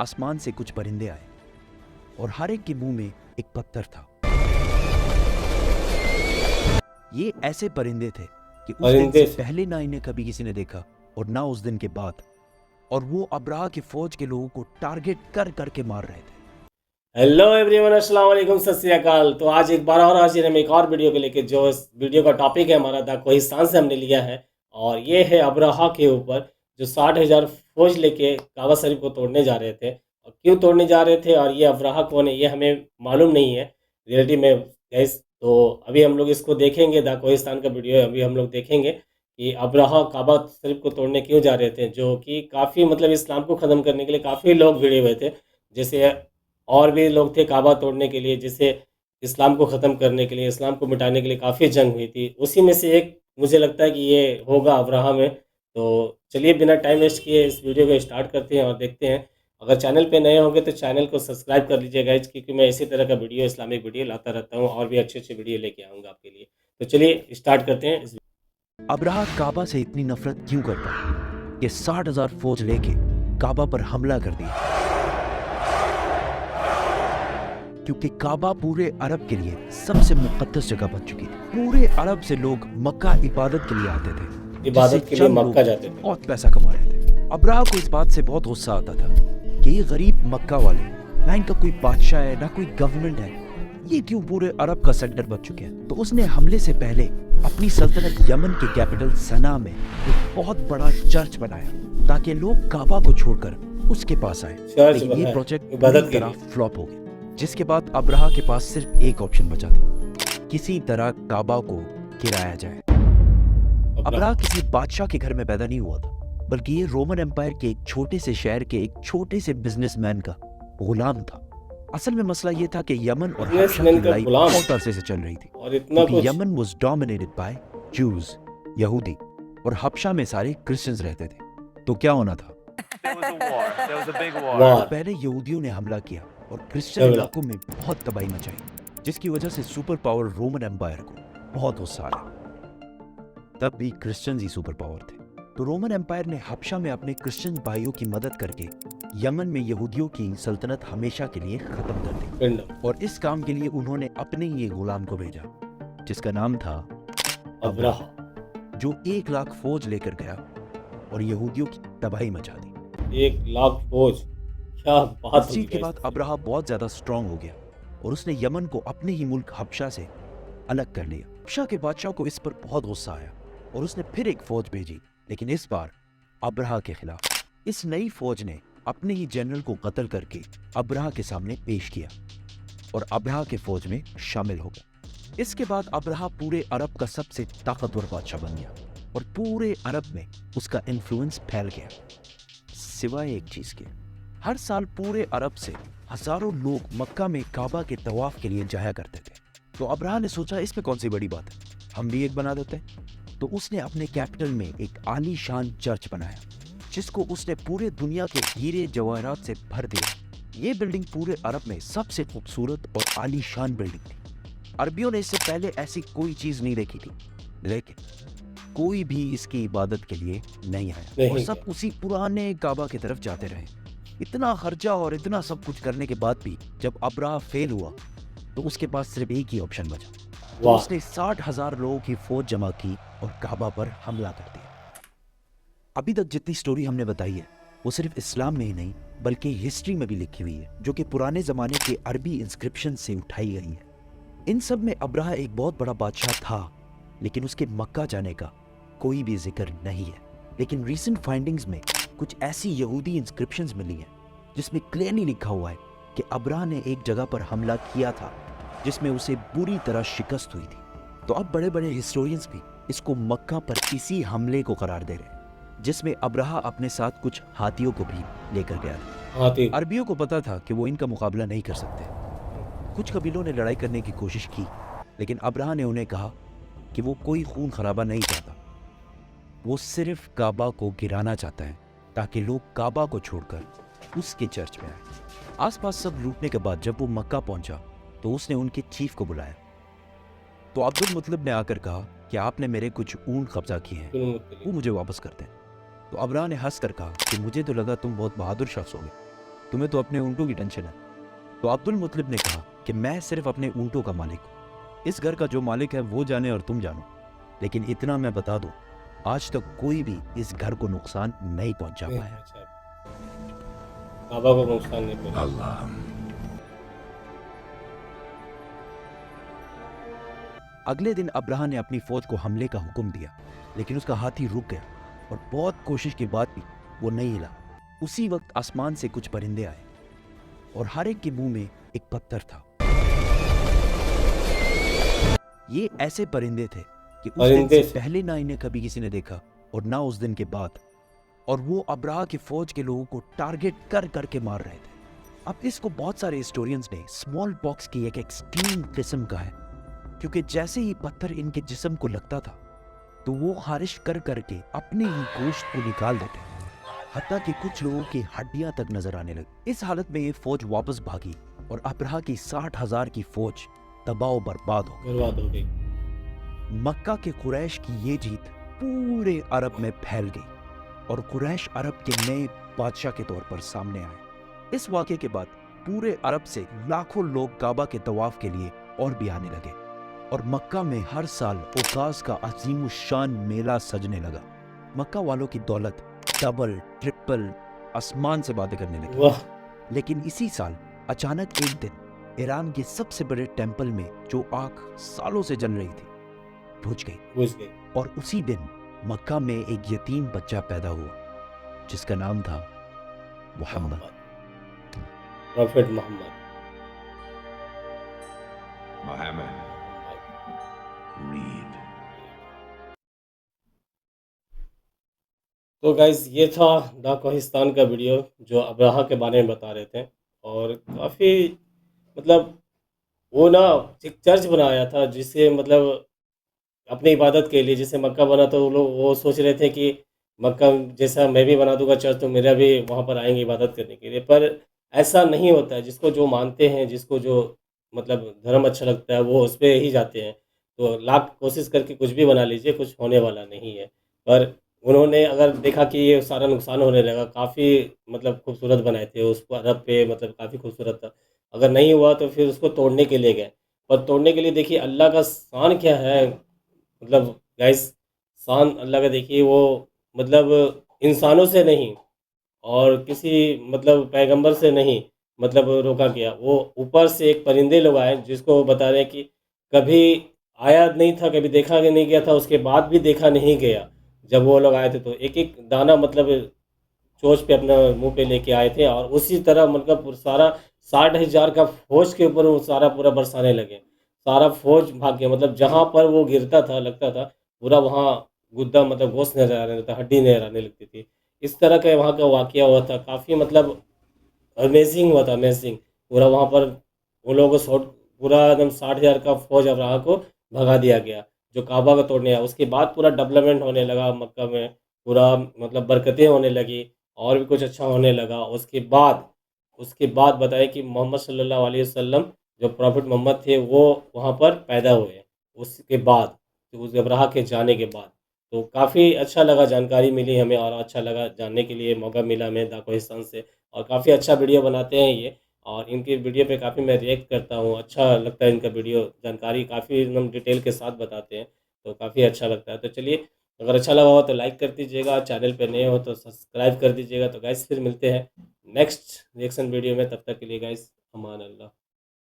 आसमान से कुछ परिंदे आए और हर एक के मुंह में एक पत्थर था। ये ऐसे परिंदे थे कि उस दिन से पहले ना इन्हें कभी किसी ने देखा और ना उस दिन के बाद, और वो अब्राहा की फौज के लोगों को टारगेट कर करके मार रहे थे। हेलो एवरीवन, अस्सलाम वालेकुम, सत श्री अकाल। तो आज एक बार और हाजिर हम एक और वीडियो को लेकर। जो इस वीडियो का टॉपिक है हमारा द कोहिस्तान से हमने लिया है, और ये है अब्राहा के ऊपर जो 60,000 फौज लेके काबा शरीफ को तोड़ने जा रहे थे। और क्यों तोड़ने जा रहे थे और ये अब्राहा कौन है ये हमें मालूम नहीं है रियलिटी में गैस। तो अभी हम लोग इसको देखेंगे, द कोहिस्तान का वीडियो अभी हम लोग देखेंगे कि अब्राहा काबा शरीफ को तोड़ने क्यों जा रहे थे, जो कि काफ़ी मतलब इस्लाम को ख़त्म करने के लिए काफ़ी लोग भिड़े हुए थे। जैसे और भी लोग थे काबा तोड़ने के लिए, जिसे इस्लाम को ख़त्म करने के लिए, इस्लाम को मिटाने के लिए काफ़ी जंग हुई थी। उसी में से एक मुझे लगता है कि ये होगा अब्राहा में। तो चलिए बिना टाइम वेस्ट किए इस वीडियो को स्टार्ट करते हैं और देखते हैं। अगर चैनल पे नए होंगे तो चैनल को सब्सक्राइब कर लीजिए गाइज, क्योंकि मैं इसी तरह का वीडियो, इस्लामिक वीडियो लाता रहता हूँ और भी अच्छे अच्छे वीडियो लेके आऊँगा आपके लिए। तो चलिए स्टार्ट करते हैं इस। अब्राहा काबा से इतनी नफरत क्यों करता कि 60,000 फौज लेके काबा पर हमला कर दिया? क्योंकि काबा पूरे अरब के लिए सबसे मुकद्दस जगह बन चुकी थी। पूरे अरब से लोग मक्का इबादत के लिए आते थे, इबादत के लिए मक्का जाते थे, बहुत पैसा कमा रहे थे। अब्राहा को इस बात से बहुत गुस्सा आता था कि ये गरीब मक्का वाले, ना इनका कोई बादशाह है ना कोई गवर्नमेंट है, ये क्यों पूरे अरब का सेंटर बन चुके हैं। तो उसने हमले से पहले अपनी सल्तनत यमन के कैपिटल सना में एक बहुत बड़ा चर्च बनाया ताकि लोग काबा को छोड़कर उसके पास आए। लेकिन ये प्रोजेक्ट पूरी तरह फ्लॉप हो गया, जिसके बाद अब्राहा के पास सिर्फ एक ऑप्शन बचा था, किसी तरह काबा को गिराया जाए। अब्राहा किसी बादशाह के घर में पैदा नहीं हुआ था, बल्कि ये रोमन एम्पायर के एक छोटे से शहर के एक छोटे से बिजनेसमैन का गुलाम था। असल में मसला ये था कि यमन और हबशा की लड़ाई बहुत अरसे से चल रही थी, क्योंकि यमन वाज डोमिनेटेड बाय जूज, यहूदी, और हबशा में सारे क्रिश्चियंस रहते थे। तो क्या होना था? पहले यहूदियों ने हमला किया और क्रिश्चियन इलाकों में बहुत तबाही मचाई, जिसकी वजह से सुपर पावर रोमन एम्पायर को बहुत गुस्सा आया। तब भी क्रिश्चियंस ही सुपर पावर थे, तो रोमन एम्पायर ने हबशा में अपने क्रिश्चियन भाइयों की मदद करके यमन में यहूदियों की सल्तनत हमेशा के लिए खत्म कर दी। और इस काम के लिए उन्होंने अपने ही गुलाम को भेजा, जिसका नाम था अब्राहा, जो 1 लाख फौज लेकर गया और यहूदियों की तबाही मचा दी। 1 लाख फौज, क्या बात। इस चीज के बाद अब्राहा बहुत ज्यादा स्ट्रांग हो गया और उसने यमन को अपने ही मुल्क हबशा से अलग कर लिया। हबशा के बादशाह को इस पर बहुत गुस्सा आया और उसने फिर एक फौज भेजी, लेकिन इस बार अब्राहा के खिलाफ। इस नई फौज ने अपने ही जनरल को कत्ल करके अब्राहा के सामने पेश किया और अब्राहा के फौज में शामिल हो गया। इसके बाद अब्राहा पूरे अरब का सबसे ताकतवर बादशाह बन गया और पूरे अरब में उसका इन्फ्लुएंस फैल गया। सिवाय एक चीज के, हर साल पूरे अरब से हजारों लोग मक्का में काबा के तवाफ के लिए जाया करते थे। तो अब्राहा ने सोचा इसमें कौन सी बड़ी बात है, हम भी एक बना देते हैं। तो उसने अपने कैपिटल में एक आलीशान चर्च बनाया, जिसको उसने पूरे दुनिया के हीरे जवाहरात से भर दिया। ये बिल्डिंग पूरे अरब में सबसे खूबसूरत और आलीशान बिल्डिंग थी। अरबियों ने इससे पहले ऐसी कोई चीज नहीं देखी थी, लेकिन कोई भी इसकी इबादत के लिए नहीं आया और सब उसी पुराने काबा की तरफ जाते रहे। इतना खर्चा और इतना सब कुछ करने के बाद भी जब अब्राहा फेल हुआ, तो उसके पास सिर्फ एक ही ऑप्शन बचा। तो उसने 60,000 लोगों की फौज जमा की और काबा पर हमला कर दिया। अभी तक जितनी स्टोरी हमने बताई है वो सिर्फ इस्लाम में ही नहीं बल्कि हिस्ट्री में भी लिखी हुई है, जो कि पुराने जमाने के अरबी इंस्क्रिप्शन से उठाई गई है। इन सब में अब्राहा एक बहुत बड़ा बादशाह था, लेकिन उसके मक्का जाने का कोई भी जिक्र नहीं है। लेकिन रीसेंट फाइंडिंग्स में कुछ ऐसी यहूदी इंस्क्रिप्शंस मिली हैं जिसमें क्लियरली लिखा हुआ है कि अब्राहा ने एक जगह पर हमला किया था जिसमें उसे बुरी तरह शिकस्त हुई थी। तो अब बड़े बड़े हिस्टोरियंस भी इसको मक्का पर इसी हमले को करार दे रहे हैं, जिसमें अब्राहा अपने साथ कुछ हाथियों को भी लेकर गया था। अरबियों को पता था कि वो इनका मुकाबला नहीं कर सकते। कुछ कबीलों ने लड़ाई करने की कोशिश की, लेकिन अब्राहा ने उन्हें कहा कि वो कोई खून खराबा नहीं चाहता, वो सिर्फ काबा को गिराना चाहता है ताकि लोग काबा को छोड़कर उसके चर्च में आए। आसपास सब लूटने के बाद जब वो मक्का पहुंचा तो उसने उनके चीफ को बुलाया। तो अब्दुल मुतलिब ने आकर कहा कि आपने मेरे कुछ ऊंट कब्जा किए हैं, वो मुझे वापस कर दें। तो अब्राहा ने हंस कर कहा कि मुझे तो लगा तुम बहुत बहादुर शख्स होगे, तुम्हें तो अपने ऊँटों की टेंशन है। तो अब्दुल मुतलिब ने कहा कि मैं सिर्फ अपने ऊँटों का मालिक हूँ, इस घर का जो मालिक है वो जाने और तुम जानो, लेकिन इतना मैं बता दूं, आज तक कोई भी इस घर को नुकसान नहीं पहुंचा नहीं पाया। पहुंचा, काबा को नुकसान नहीं पहुंचा। Allah. अगले दिन अब्राहा ने अपनी फौज को हमले का हुक्म दिया, लेकिन उसका हाथी रुक गया और बहुत कोशिश के बाद भी वो नहीं हिला। उसी वक्त आसमान से कुछ परिंदे आए और हर एक के मुंह में एक पत्थर था। ये ऐसे परिंदे थे कि उस दिन परिंदे से पहले ना इन्हें कभी किसी ने देखा और ना उस दिन के बाद, और वो अब्राहा की फौज के लोगों को टारगेट कर करके मार रहे थे। अब इसको बहुत सारे हिस्टोरियंस ने स्मॉल पॉक्स की एक एक्सट्रीम किस्म का है, क्योंकि जैसे ही पत्थर इनके जिस्म को लगता था तो वो खारिश कर करके अपने ही गोश्त को निकाल देते, हत्ता कि कुछ लोगों की हड्डियां तक नजर आने लगी। इस हालत में ये फौज वापस भागी और अब्राहा की 60,000 की फौज तबाह बर्बाद हो गई। बर्बाद हो गई। मक्का के कुरैश की ये जीत पूरे अरब में फैल गई और कुरैश अरब के नए बादशाह के तौर पर सामने आए। इस वाक़े के बाद पूरे अरब से लाखों लोग काबा के तवाफ के लिए और भी आने लगे और मक्का में हर साल ओकास का अजीम शान मेला सजने लगा। मक्का वालों की दौलत डबल ट्रिपल आसमान से बातें करने लगी। वाह, लेकिन इसी साल अचानक एक दिन ईरान के सबसे बड़े टेंपल में जो आग सालों से जल रही थी बुझ गई, बुझ गई। और उसी दिन मक्का में एक यतीम बच्चा पैदा हुआ जिसका नाम था Muhammad. Prophet Muhammad. Muhammad. Read. तो गाइज ये था द कोहिस्तान का वीडियो जो अब्राहा के बारे में बता रहे थे। और काफ़ी मतलब वो ना एक चर्च बनाया था जिसे मतलब अपनी इबादत के लिए, जैसे मक्का बना तो वो लोग वो सोच रहे थे कि मक्का जैसा मैं भी बना दूंगा चर्च तो मेरा भी वहाँ पर आएंगे इबादत करने के लिए। पर ऐसा नहीं होता है। जिसको जो मानते हैं, जिसको जो मतलब धर्म अच्छा लगता है वो उस पे ही जाते हैं। तो लाख कोशिश करके कुछ भी बना लीजिए, कुछ होने वाला नहीं है। पर उन्होंने अगर देखा कि ये सारा नुकसान होने लगा, काफ़ी मतलब खूबसूरत बनाए थे उसको अरब पे, मतलब काफ़ी खूबसूरत था। अगर नहीं हुआ तो फिर उसको तोड़ने के लिए गए। पर तोड़ने के लिए देखिए अल्लाह का शान क्या है। मतलब गाइस, शान अल्लाह का देखिए, वो मतलब इंसानों से नहीं और किसी मतलब पैगंबर से नहीं मतलब रोका गया। वो ऊपर से एक परिंदे लोग आए जिसको वो बता रहे हैं कि कभी आया नहीं था, कभी देखा नहीं गया था, उसके बाद भी देखा नहीं गया। जब वो लोग आए थे तो एक एक दाना मतलब चोंच पे अपना मुंह पे लेके आए थे और उसी तरह मतलब सारा 60,000 का फौज के ऊपर वो सारा पूरा बरसाने लगे। सारा फौज भाग गया, मतलब जहाँ पर वो गिरता था लगता था पूरा वहाँ गुद्दा मतलब गोश्त नजर आने लगता, हड्डी नजर आने लगती थी। इस तरह का वहाँ का वाकया हुआ था। काफ़ी मतलब अमेजिंग हुआ था, अमेजिंग। पूरा वहाँ पर उन लोगों को शॉट पूरा एकदम 60,000 का फौज अब्राहा को भगा दिया गया जो काबा को तोड़ने आया। उसके बाद पूरा डेवलपमेंट होने लगा मक्का में, पूरा मतलब बरकतें होने लगी और भी कुछ अच्छा होने लगा। उसके बाद बताए कि मोहम्मद सल्लल्लाहु अलैहि वसल्लम जो प्रॉफिट मोहम्मद थे वो वहाँ पर पैदा हुए। उसके बाद तो उस अब्राहा के जाने के बाद तो काफ़ी अच्छा लगा, जानकारी मिली हमें और अच्छा लगा जानने के लिए मौका मिला हमें द कोहिस्तान से। और काफ़ी अच्छा वीडियो बनाते हैं ये और इनके वीडियो पे काफ़ी मैं रिएक्ट करता हूँ, अच्छा लगता है इनका वीडियो। जानकारी काफ़ी एकदम डिटेल के साथ बताते हैं तो काफ़ी अच्छा लगता है। तो चलिए, अगर अच्छा लगा हो तो लाइक कर दीजिएगा, चैनल पे नए हो तो सब्सक्राइब कर दीजिएगा। तो गाइस फिर मिलते हैं नेक्स्ट रिएक्शन वीडियो में, तब तक के लिए गाइस अमान अल्लाह।